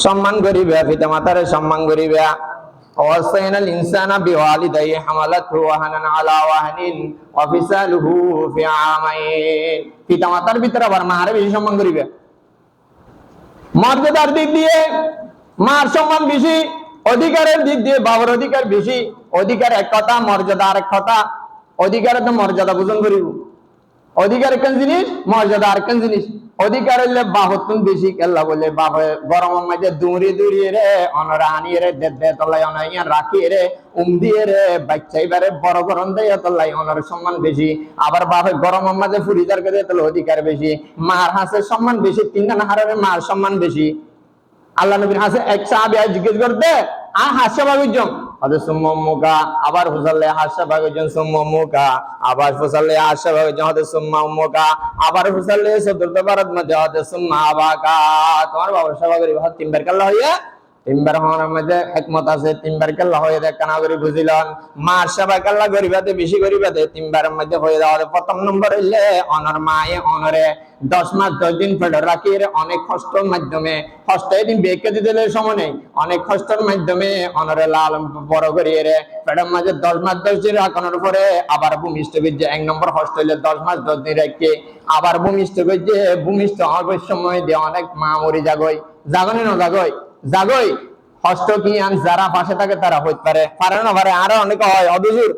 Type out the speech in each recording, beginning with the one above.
সম্মান করিবে, পিতা মাতারে সম্মান করিবে। ওয়াসাইনাল ইনসানা বিওয়ালিদাইহি হামালাতহু ওয়াহানান আলা ওয়াহনিন ওয়া ফিসালুহু ফি আমাইন। পিতা মাতার ভিতরে আবার মারে বেশি সম্মান করিবে। মর্যাদার দিক দিয়ে মার সম্মান বেশি, অধিকারের দিক দিয়ে বাবার অধিকার বেশি। অধিকার এক কথা, মর্যাদা আরেক কথা। অধিকারে তো মর্যাদা বুঝন করিব, অধিকার একখান জিনিস, মর্যাদা আরেকখান জিনিস। অধিকার হইলে বাহতুন বেশি কেল্লা বলে বাবা গরমের মাঝে দৌড়িয়ে দৌড়িয়ে রে অনরা আনিয়ে রে দে তলাই অনাইয়া রাখিয়ে রে দিয়ে রে বাচ্চাইবারে বড় গরম দেয় তলাই অনার সম্মান বেশি। আবার বাবা গরমের মাঝে ফুরিদার করে তাহলে অধিকার বেশি। মার হাসের সম্মান বেশি, তিনটা হারের মার সম্মান বেশি। আল্লাহ নবীর হাসে এক সাহাবী জিজ্ঞেস করতে হাস্য বাগুজম আদে সুম্মুকা, আবার ফুসালে হাস্য বাগুজম সুম্মুকা, আবার ফুসালে হাস্য বাগুজম আদে সুম্মুকা, আবার ফুসালে চতুর্থ ভারত মধ্যে আদে সুম্মা আবাকা। তোমার বাবার সেবা করি ভাত তিনবার কাল্লা হইয়া, তিনবার হওয়ার মধ্যে একমত আছে, তিনবার কাল্লা হয়ে দেখ কানা করে বুঝিলেন। মার সেবা কাল্লা করিবাতে বেশি করিবাতে তিনবারের মধ্যে হয়ে যাওয়া। প্রথম নম্বর হইলে অনর মায়ে অনরে 10 মাস 10 দিন ফেডার রাখি অনেক কষ্টের মাধ্যমে, কষ্ট এদিন বেঁকে দিতে সময় নেই, অনেক কষ্টের মাধ্যমে অনরে লাল বড় করিয়ে রে ফেডার মাঝে 10 মাস 10 দিন রাখানোর পরে আবার ভূমিষ্ঠ বীর্যে 1 নম্বর কষ্ট হইলে 10 মাস 10 দিন রেখে আবার ভূমিষ্ঠ বীর্যে ভূমিষ্ঠ হওয়ার সময় দিয়ে অনেক মা মরি জাগই জাগনে না জাগই জাগই কষ্ট কি আন যারা পাশে থাকে তারা হইতে পারে না পারে, আরো অনেক হয় অদূর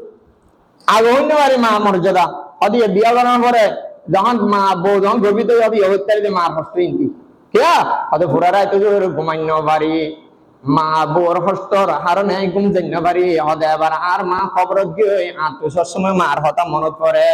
আগে হইতে পারে মা মর্যাদা অদিয়ে বিয়া করানোর পরে যখন মা বউ যখন গর্বিত হবে হইতে মার কষ্ট ইনকি কেয়া হয়তো ফুরারা এত ঘুমাইন পারি, মা বউর কষ্টর হার নেই ঘুম যাইন পারি হদে এবার আর মা খবর গিয়ে আত্মীয় সময় মার হতা মনত পড়ে।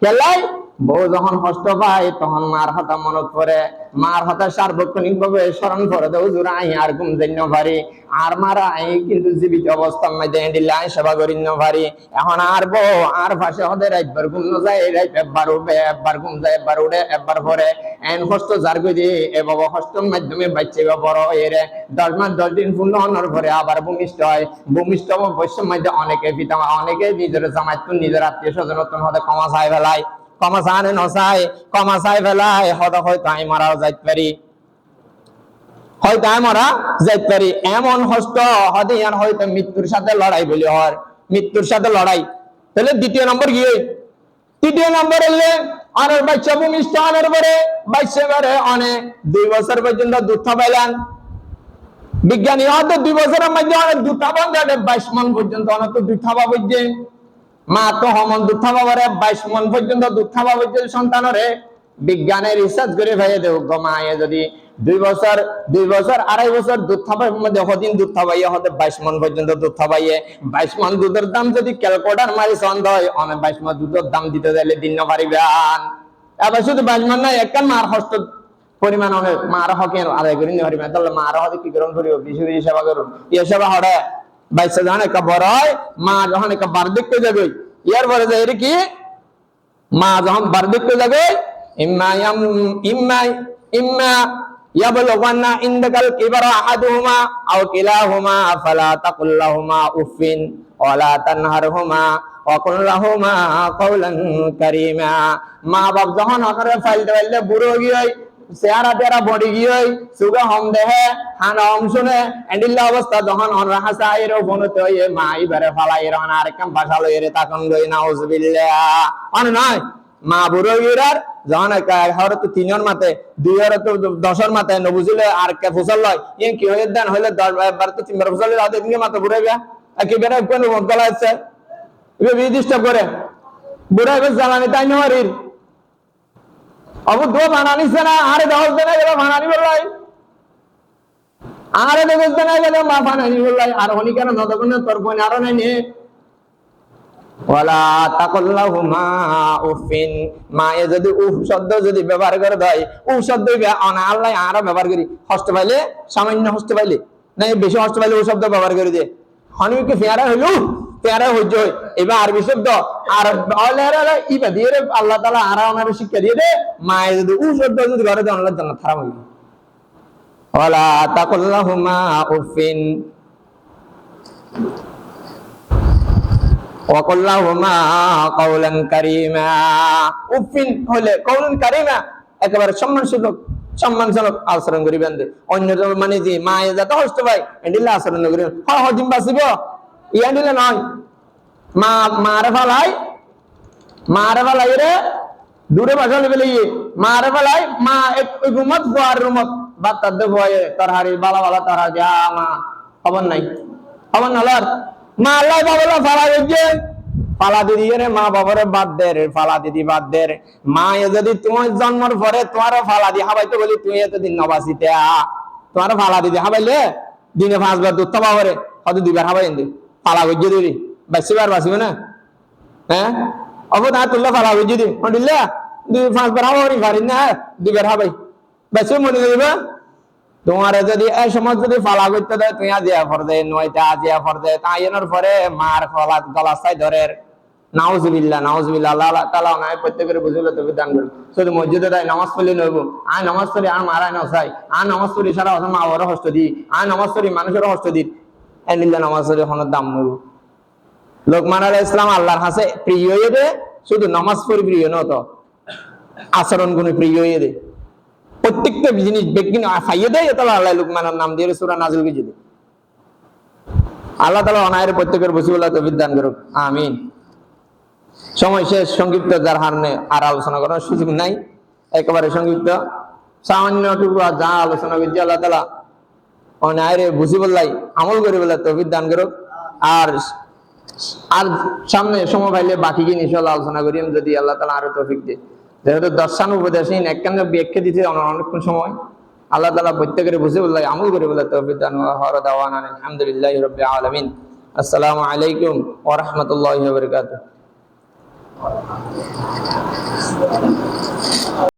কেলাই বউ যখন কষ্ট পায় তখন মার হতা মনত পড়ে, মার হতা সার্বক্ষণিক ভাবে স্মরণ করে দেও জোড়া আই আর ঘুম যাইন পারি, আর মারা আই কিন্তু জীবিত অবস্থার মধ্যে দিলে আই সেবা করি ন পারি। এখন আর বউ আর ভাষা হদের একবার ঘুম যায় একবার উঠবে, একবার ঘুম যায় একবার উঠে একবার পরে এন কষ্ট যার গদি এ বাবা কষ্টের মাধ্যমে বাচ্চা বড় হয়ে রে 10 মাস 10 দিন পূর্ণ হওয়ার পরে আবার ভূমিষ্ঠ হয়। ভূমিষ্ঠ বয়সের মধ্যে অনেকে পিতা অনেকে নিজের জামাইত নিজের আত্মীয় স্বজন হতে ক্ষমা চাই ফেলায়, ক্ষমা চানে নচাই ক্ষমা চাই ফেলায় হয়তো হয়তো আমি মারাও যাইতে পারি, হয়তো আমি মারা যাইতে পারি। এমন কষ্ট হতে হয়তো মৃত্যুর সাথে লড়াই বলি হয়, মৃত্যুর সাথে লড়াই। তাহলে দ্বিতীয় নম্বর কি? তৃতীয় নম্বর হলে অনেক বাচ্চা ভূমিষ্ঠ আনার পরে বাচ্চা বারে অনেক 2 বছর পর্যন্ত দুধ খাওয়াইলেন। বিজ্ঞানী হয়তো 2 বছরের মধ্যে অনেক দুধ খাওয়ান 22 মণ পর্যন্ত অনেক দুধ খাওয়া বলছে। মা তো হমন দুধ খাওয়া পরে 22 মণ পর্যন্ত দুধ খাওয়া বলছে সন্তানরে। বিজ্ঞানের রিসার্চ করে ভাইয়ে দেব মায়ে যদি 2 বছর 2.5 বছর দুধ খাওয়ার মধ্যে হদিন দুধ খাওয়াইয়ে হতে 22 মণ পর্যন্ত দুধ খাওয়াইয়ে 22 মণ দুধের দাম যদি ক্যালকুলেটর মারি সন্দেহ হয় অনেক 22 মণ দুধের দাম দিতে দিলে দিন না পারিবেন। এবার শুধু 22 মণ নাই একখান মার কষ্ট পরিমাণ অনেক মার হকে আদায় করি নিতে পারিবেন। তাহলে মার হতে কি করুন করিব বেশি বেশি সেবা করুন। এ সেবা হরে বাচ্চা যখন একটা বড় হয় মা যখন একটা বার্ধক্য যাবে ইয়ার পরে যায় এর কি মা যখন বার্ধক্য যাবে ইম্মা ইম্মা ইম্মা ইয়াবলুগান্না ইনদাকাল কিবারা আহাদুহুমা আও কিলাহুমা ফালা তাকুল লাহুমা উফিন ওয়ালা তানহারহুমা ওয়া কুল লাহুমা কাওলান কারীমা। মা বাপ যখন আকারে ফাইলতে বুড়ো গিয়ে চেহারা তেরা বডি গিয়ে সুগা হম দেহে হানা হম শুনে এন্ডিল্লা অবস্থা যখন অনরা হাসা এর বনতে হয়ে মা ইবারে ফালাই রন আর কাম ভাষা লইরে তখন লই নাউজুবিল্লাহ অন নয় মা বুড়ো গিরার যখন হয়তো 3 মাতে 2 মাতে ন বুঝলে আর কে ফসল লয় ইন কি হয়ে দেন হইলে 10 তো 3 ফসল লয় আদে দিনে মাতে বুড়াইবা কি বেরা কোন বদলা আছে এ বিদিষ্ট করে বুড়াইবে জানানি তাই নরির আবু দো বানানি সেনা আরে দহল দেনা গেল বানানি বললাই আরে দহল দেনা গেল মা বানানি বললাই আর হনি কেন নদগন তোর বোন আর নাই নে ওয়ালা তাকুল্লাহুমা উফিন। মা এ যদি উফ শব্দ যদি ব্যবহার করে দেয় উফ শব্দ অনা আল্লাহ আরো ব্যবহার করি হস্ত পাইলে সামান্য হস্ত পাইলে না বেশি হস্ত পাইলে ও শব্দ ব্যবহার করে দিয়ে হনিকে ফেয়ারা হইল পেয়ারা হইজ এবার আরবি শব্দ আর ইবা দিয়ে আল্লাহ তাআলা আরা ওনার শিক্ষা দিয়ে দে মা যদি উ শব্দ যদি ঘরে দেন আল্লাহ জান্নাত হারাম হইবে। ওয়ালা তাকুল্লাহুমা উফিন ওয়া কুল লাহুমা কাওলান কারীমা। উফিন হলে কাওলান কারীমা একেবারে সম্মানসূচক সম্মানজনক আচরণ করিবেন দে অন্য মানে যে মা যাতে কষ্ট পায় এন্ডিলে আচরণ করিবেন হদিন বাঁচিব ইয়া দিলে নয় মা মারে ফালাই রে দূরে বাসা লেবে মারে ফালাই মা এক রুমত গোয়ার রুমত বাচ্চার দে ভয়ে তরহারি বালা বালা তরহারি দিয়া মা খবর নাই খবর নালার মা আল্লাহ বাবা ফালা গেছে ফালা দিদি রে মা বাবারে বাদ দে রে ফালা দিদি বাদ দে রে মা যদি তোমার জন্মের পরে তোমার ফালা দি হাবাইতে বলি তুই এতদিন নবাসিতে তোমার ফালা দিদি হাবাইলে দিনে 5 বার দুধ খাওয়া করে হয়তো 2 বার হাবাই এনে ফালা গজ্জে দিবি বাঁচিবার বাঁচিবে না হ্যাঁ অবদা তুল্লা ফালা গজ্জে দি হন্ডিল্লা 5 বার হাবাই পারি না 2 বার হাবাই বাঁচিবে মনে করিবা তোমার যদি এই সময় যদি ফালা করতে দেয় তুই আজিয়া ফর দে নয়টা আজিয়া ফর দে তাই এর পরে মার ফলা গলা চাই ধরে নাউজুবিল্লাহ আল্লাহ তাআলা নাই প্রত্যেকের বুঝলে তো বিধান করবে শুধু মসজিদে তাই নামাজ পড়লে নইব আয় নামাজ পড়ি আর মারাই না চাই আর নামাজ পড়ি সারা মা বড় কষ্ট দি আর নামাজ পড়ি মানুষের কষ্ট দি এনিল্লা নামাজ পড়ি হনের দাম নইব লোকমান আলাইহিস সালাম আল্লাহর কাছে প্রিয় হয়ে দে শুধু নামাজ পড়ি প্রিয় না তো আচরণ গুণ প্রিয় হয়ে দে প্রত্যেকটা জিনিস ব্যক্তি ফাইয়ে দেয় তাহলে আল্লাহ লোকমানের নাম দিয়ে সূরা নাজিল করে দিবে আল্লাহ তাআলা অনায়ের প্রত্যেকের বসিবলা তো বিধান করুক আমিন সময় শেষ সংক্ষিপ্ত যার হারনে আর আলোচনা করার সুযোগ নাই একেবারে সংক্ষিপ্ত সামান্যটুকু যা আলোচনা করছি আল্লাহ তাআলা অনায়ের বসিবলাই আমল করে বলে তো বিধান করুক আর সামনে সময় পাইলে বাকি কি ইনশাআল্লাহ আলোচনা করি যদি আল্লাহ তাআলা আরো তৌফিক দেয় যেহেতু দর্শন উপদেশহীন একখানে ব্যাখ্যা দিতে অনেকক্ষণ সময় আল্লাহ তাআলা প্রত্যেকের বুঝে বললে আমল করে বলে তৌফিক দান ওয়া দাওয়ানা আলহামদুলিল্লাহি রাব্বিল আলামিন আসসালামু আলাইকুম ওয়া রাহমাতুল্লাহি ওয়া বারাকাতুহু